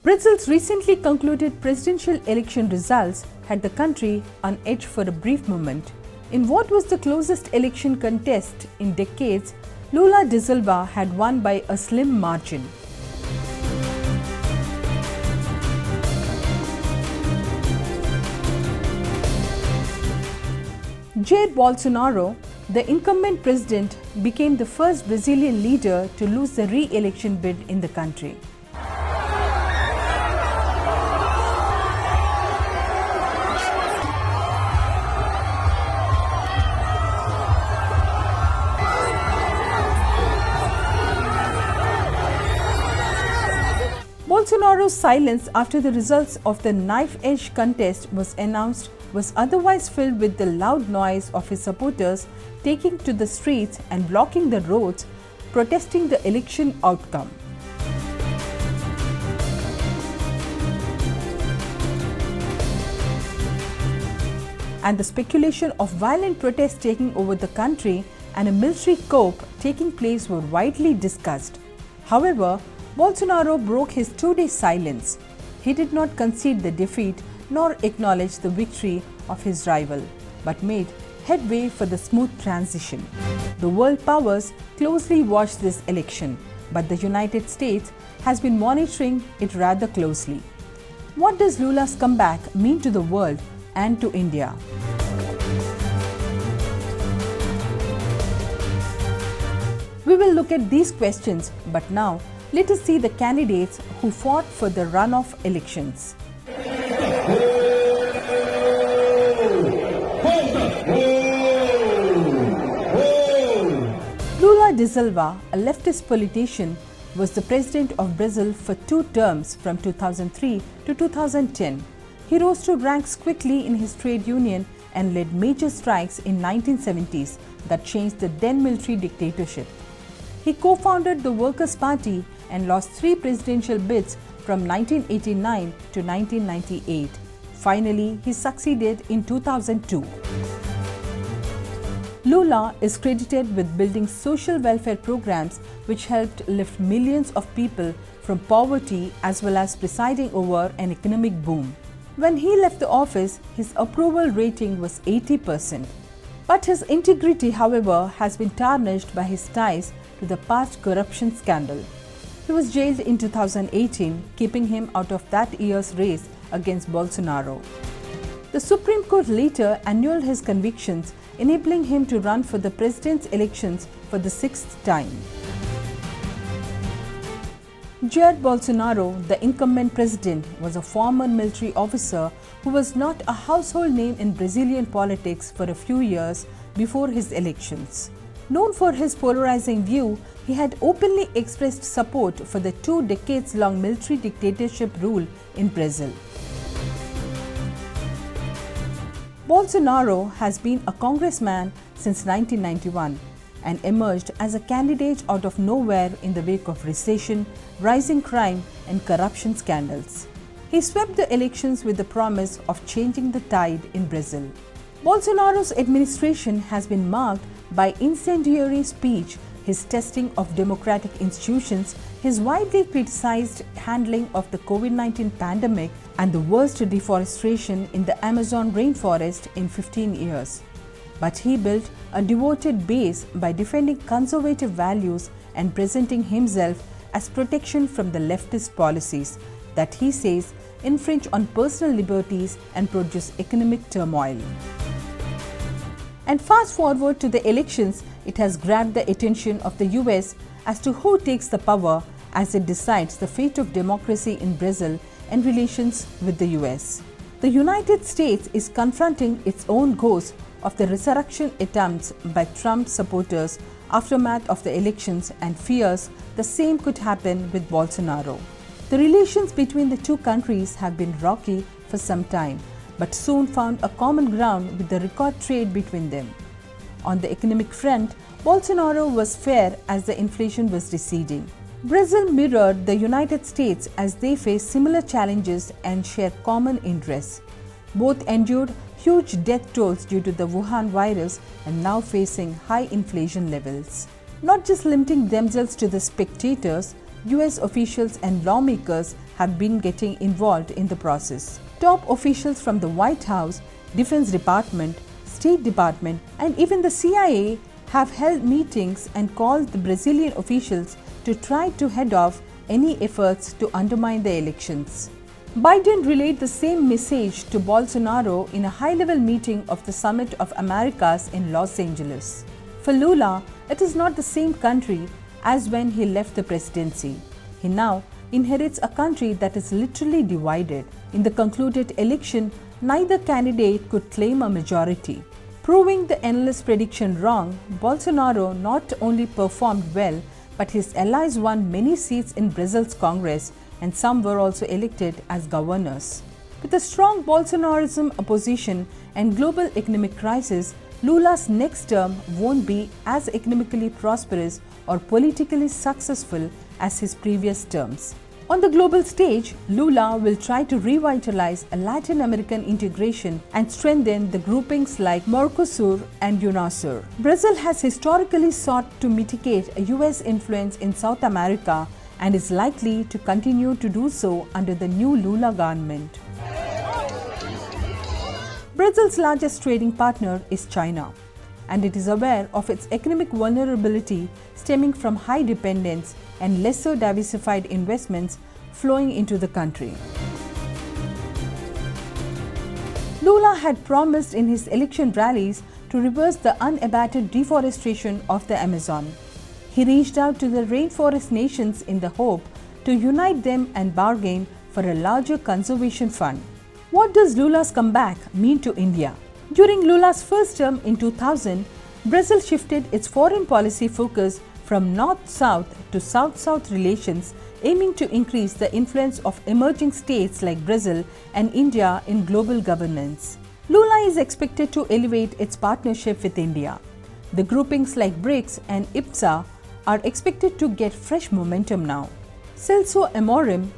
Brazil's recently concluded presidential election results had the country on edge for a brief moment. In what was the closest election contest in decades, Lula da Silva had won by a slim margin. Jair Bolsonaro, the incumbent president, became the first Brazilian leader to lose the re-election bid in the country. Bolsonaro's silence after the results of the knife-edge contest was announced was otherwise filled with the loud noise of his supporters taking to the streets and blocking the roads, protesting the election outcome. And the speculation of violent protests taking over the country and a military coup taking place were widely discussed. However, Bolsonaro broke his two-day silence. He did not concede the defeat nor acknowledge the victory of his rival, but made headway for the smooth transition. The world powers closely watched this election, but the United States has been monitoring it rather closely. What does Lula's comeback mean to the world and to India? We will look at these questions, but now let us see the candidates who fought for the runoff elections. Lula da Silva, a leftist politician, was the president of Brazil for 2 terms from 2003 to 2010. He rose to ranks quickly in his trade union and led major strikes in 1970s that changed the then military dictatorship. He co-founded the Workers' Party and lost 3 presidential bids from 1989 to 1998. Finally, he succeeded in 2002. Lula is credited with building social welfare programs which helped lift millions of people from poverty as well as presiding over an economic boom. When he left the office, his approval rating was 80%. But his integrity, however, has been tarnished by his ties to the past corruption scandal. He was jailed in 2018, keeping him out of that year's race against Bolsonaro. The Supreme Court later annulled his convictions, enabling him to run for the president's elections for the 6th time. Jair Bolsonaro, the incumbent president, was a former military officer who was not a household name in Brazilian politics for a few years before his elections. Known for his polarizing view, he had openly expressed support for the 2 decades-long military dictatorship rule in Brazil. Bolsonaro has been a congressman since 1991 and emerged as a candidate out of nowhere in the wake of recession, rising crime and corruption scandals. He swept the elections with the promise of changing the tide in Brazil. Bolsonaro's administration has been marked by incendiary speech, his testing of democratic institutions, his widely criticized handling of the COVID-19 pandemic, and the worst deforestation in the Amazon rainforest in 15 years. But he built a devoted base by defending conservative values and presenting himself as protection from the leftist policies that he says infringe on personal liberties and produce economic turmoil. And fast forward to the elections, it has grabbed the attention of the US as to who takes the power as it decides the fate of democracy in Brazil and relations with the US. The United States is confronting its own ghost of the resurrection attempts by Trump supporters aftermath of the elections and fears the same could happen with Bolsonaro. The relations between the 2 countries have been rocky for some time, but soon found a common ground with the record trade between them. On the economic front, Bolsonaro was fair as the inflation was receding. Brazil mirrored the United States as they face similar challenges and share common interests. Both endured huge death tolls due to the Wuhan virus and now facing high inflation levels. Not just limiting themselves to the spectators, US officials and lawmakers have been getting involved in the process. Top officials from the White House, Defense Department, State Department, and even the CIA have held meetings and called the Brazilian officials to try to head off any efforts to undermine the elections. Biden relayed the same message to Bolsonaro in a high-level meeting of the Summit of Americas in Los Angeles. For Lula, it is not the same country as when he left the presidency. He now inherits a country that is literally divided. In the concluded election, neither candidate could claim a majority. Proving the analyst prediction wrong, Bolsonaro not only performed well, but his allies won many seats in Brazil's Congress, and some were also elected as governors. With a strong Bolsonarism opposition and global economic crisis, Lula's next term won't be as economically prosperous or politically successful as his previous terms. On the global stage, Lula will try to revitalize a Latin American integration and strengthen the groupings like Mercosur and UNASUR. Brazil has historically sought to mitigate a US influence in South America and is likely to continue to do so under the new Lula government. Brazil's largest trading partner is China, and it is aware of its economic vulnerability stemming from high dependence and lesser diversified investments flowing into the country. Lula had promised in his election rallies to reverse the unabated deforestation of the Amazon. He reached out to the rainforest nations in the hope to unite them and bargain for a larger conservation fund. What does Lula's comeback mean to India? During Lula's first term in 2000, Brazil shifted its foreign policy focus from North-South to South-South relations, aiming to increase the influence of emerging states like Brazil and India in global governance. Lula is expected to elevate its partnership with India. The groupings like BRICS and IFSC are expected to get fresh momentum now. Celso Amorim,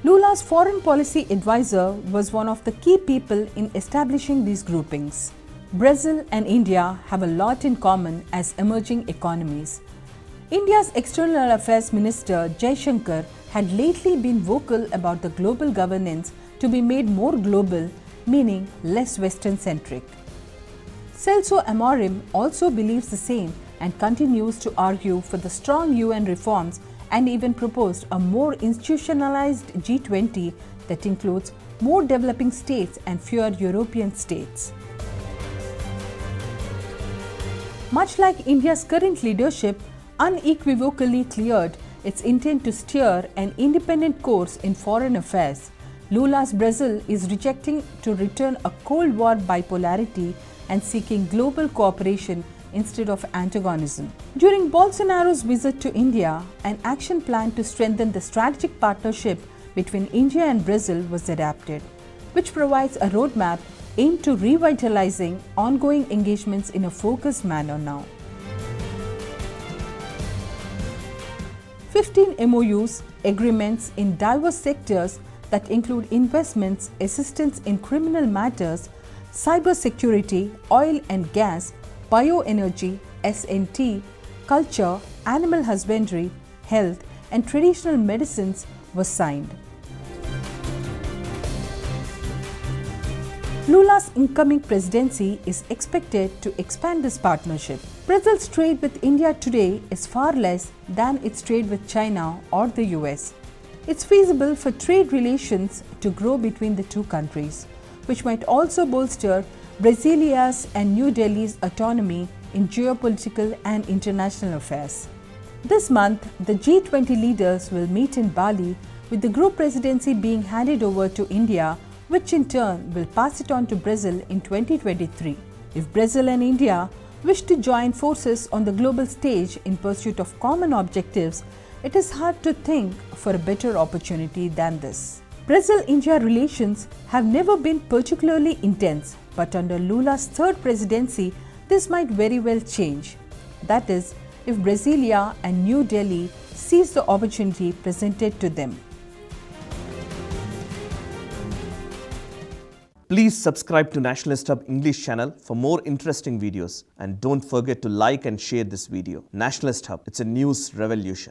Lula's foreign policy advisor, was one of the key people in establishing these groupings. Brazil and India have a lot in common as emerging economies. India's External Affairs Minister Jaishankar had lately been vocal about the global governance to be made more global, meaning less Western-centric. Celso Amorim also believes the same and continues to argue for the strong UN reforms and even proposed a more institutionalized G20 that includes more developing states and fewer European states. Much like India's current leadership, unequivocally cleared its intent to steer an independent course in foreign affairs, Lula's Brazil is rejecting to return a Cold War bipolarity and seeking global cooperation instead of antagonism. During Bolsonaro's visit to India, an action plan to strengthen the strategic partnership between India and Brazil was adopted, which provides a roadmap aimed to revitalizing ongoing engagements in a focused manner now. 15 MOUs, agreements in diverse sectors that include investments, assistance in criminal matters, cybersecurity, oil and gas, bioenergy, S&T, culture, animal husbandry, health, and traditional medicines were signed. Lula's incoming presidency is expected to expand this partnership. Brazil's trade with India today is far less than its trade with China or the US. It's feasible for trade relations to grow between the two countries, which might also bolster Brasilia's and New Delhi's autonomy in geopolitical and international affairs. This month, the G20 leaders will meet in Bali, with the group presidency being handed over to India, which in turn will pass it on to Brazil in 2023. If Brazil and India wish to join forces on the global stage in pursuit of common objectives, it is hard to think for a better opportunity than this. Brazil-India relations have never been particularly intense, but under Lula's third presidency, this might very well change. That is, if Brasilia and New Delhi seize the opportunity presented to them. Please subscribe to Nationalist Hub English channel for more interesting videos, and don't forget to like and share this video. Nationalist Hub, it's a news revolution.